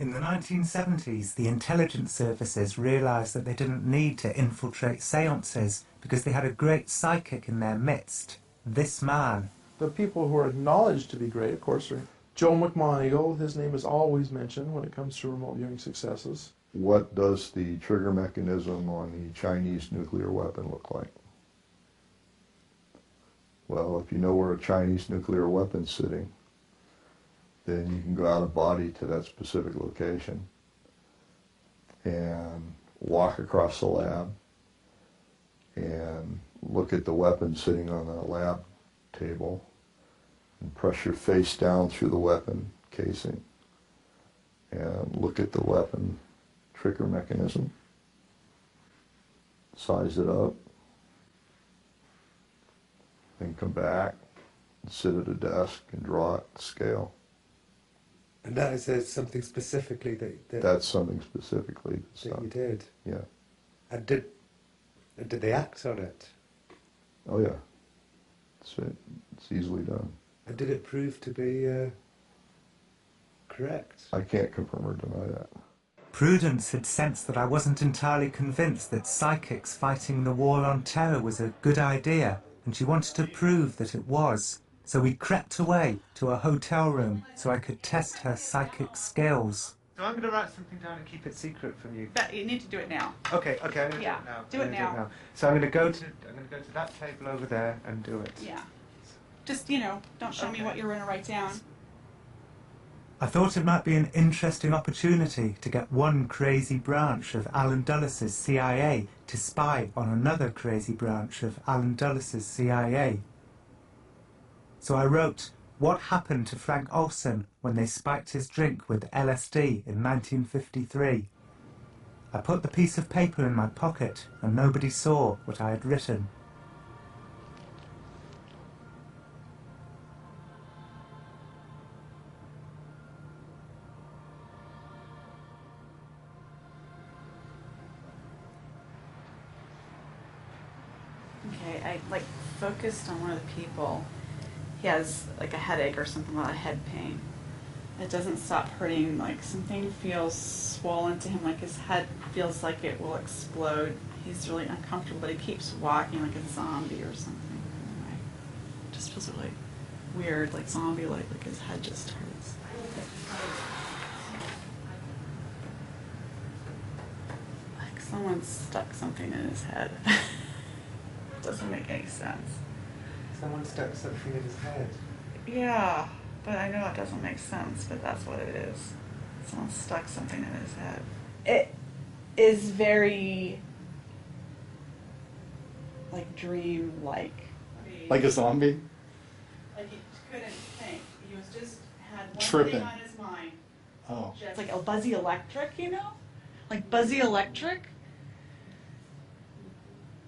In the 1970s, the intelligence services realised that they didn't need to infiltrate seances because they had a great psychic in their midst, this man. The people who are acknowledged to be great, of course, are Joe McMoneagle. His name is always mentioned when it comes to remote viewing successes. What does the trigger mechanism on the Chinese nuclear weapon look like? Well, if you know where a Chinese nuclear weapon's sitting, then you can go out of body to that specific location and walk across the lab and look at the weapon sitting on the lab table and press your face down through the weapon casing and look at the weapon trigger mechanism, size it up, then come back and sit at a desk and draw it to scale. And that is something specifically that That's something specifically that you did. Yeah. And did they act on it? Oh yeah. It's easily done. And did it prove to be correct? I can't confirm or deny that. Prudence had sensed that I wasn't entirely convinced that psychics fighting the war on terror was a good idea, and she wanted to prove that it was. So we crept away to a hotel room so I could test her psychic skills. So I'm going to write something down and keep it secret from you. But you need to do it now. Okay, I'm going to Yeah, do it now. So I'm going to go to that table over there and do it. Yeah. Just, don't show me what you're going to write down. I thought it might be an interesting opportunity to get one crazy branch of Alan Dulles' CIA to spy on another crazy branch of Alan Dulles' CIA. So I wrote, what happened to Frank Olson when they spiked his drink with LSD in 1953? I put the piece of paper in my pocket and nobody saw what I had written. Okay, I focused on one of the people. He has like a headache or something, a lot of head pain. It doesn't stop hurting, like something feels swollen to him, like his head feels like it will explode. He's really uncomfortable, but he keeps walking like a zombie or something. Anyway, just feels really weird, like zombie-like, like his head just hurts. Like someone stuck something in his head. Doesn't make any sense. Someone stuck something in his head. Yeah, but I know it doesn't make sense, but that's what it is. Someone stuck something in his head. It is very, like, dream-like. Like a zombie? Like he couldn't think. He was just, had one Tripping. thing on his mind. Oh. Just like a buzzy electric, Like buzzy electric.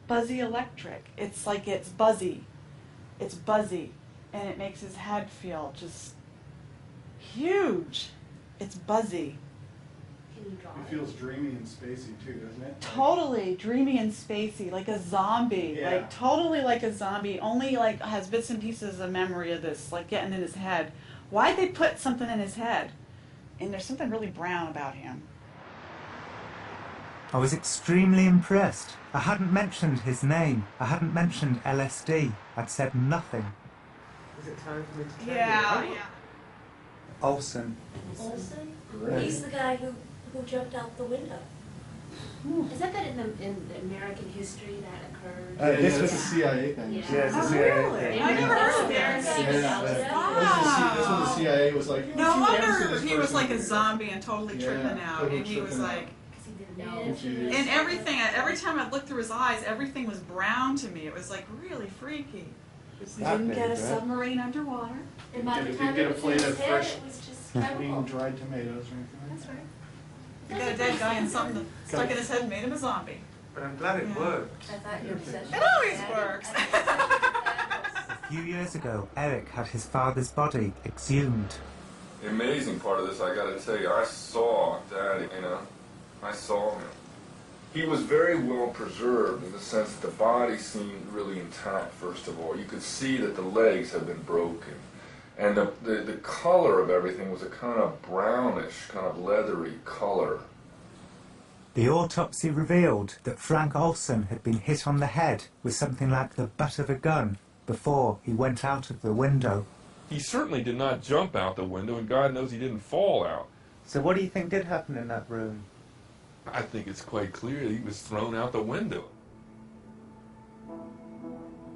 Buzzy electric. It's like it's buzzy. It's buzzy. And it makes his head feel just huge. It's buzzy. It feels dreamy and spacey too, doesn't it? Totally dreamy and spacey, like a zombie. Yeah. Like totally like a zombie. Only like has bits and pieces of memory of this, like getting in his head. Why'd they put something in his head? And there's something really brown about him. I was extremely impressed. I hadn't mentioned his name. I hadn't mentioned LSD. I'd said nothing. Is it time for me to tell Yeah, you? yeah. Olson. Olson? Right. He's the guy who jumped out the window. Is that in the American history that occurred? This was a CIA thing. Yeah. Yeah, it's a Oh, CIA really? thing. I never heard of Yeah. this. This was the CIA was like, No "What's the wonder answer to he was this like a person?" zombie and totally Yeah, tripping out. totally And he was tripping out. like, Because he didn't know. Confused. and everything, every time I looked through his eyes, everything was brown to me. It was like really freaky. It's We that didn't get a big, right? submarine underwater. And by Did the it time get it a was plate in of his head, fresh it was just Clean chemical. dried tomatoes or anything? That's right. You got a dead guy and something stuck in his head and made him a zombie. But I'm glad it Yeah. worked. I thought your obsession It always was works. A few years ago, Eric had his father's body exhumed. The amazing part of this, I gotta tell you, I saw Daddy, I saw him. He was very well preserved in the sense that the body seemed really intact, first of all. You could see that the legs had been broken. And the color of everything was a kind of brownish, kind of leathery color. The autopsy revealed that Frank Olson had been hit on the head with something like the butt of a gun before he went out of the window. He certainly did not jump out the window, and God knows he didn't fall out. So what do you think did happen in that room? I think it's quite clear that he was thrown out the window.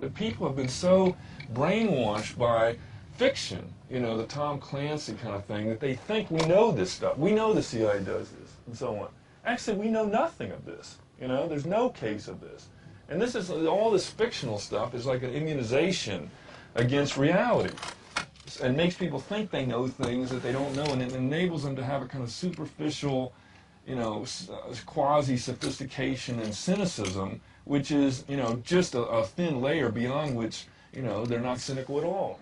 The people have been so brainwashed by fiction, you know, the Tom Clancy kind of thing, that they think we know this stuff. We know the CIA does this, and so on. Actually, we know nothing of this. You know, there's no case of this. And this is, all this fictional stuff is like an immunization against reality. And makes people think they know things that they don't know, and it enables them to have a kind of superficial, you know, quasi-sophistication and cynicism, which is, you know, just a thin layer beyond which, you know, they're not cynical at all.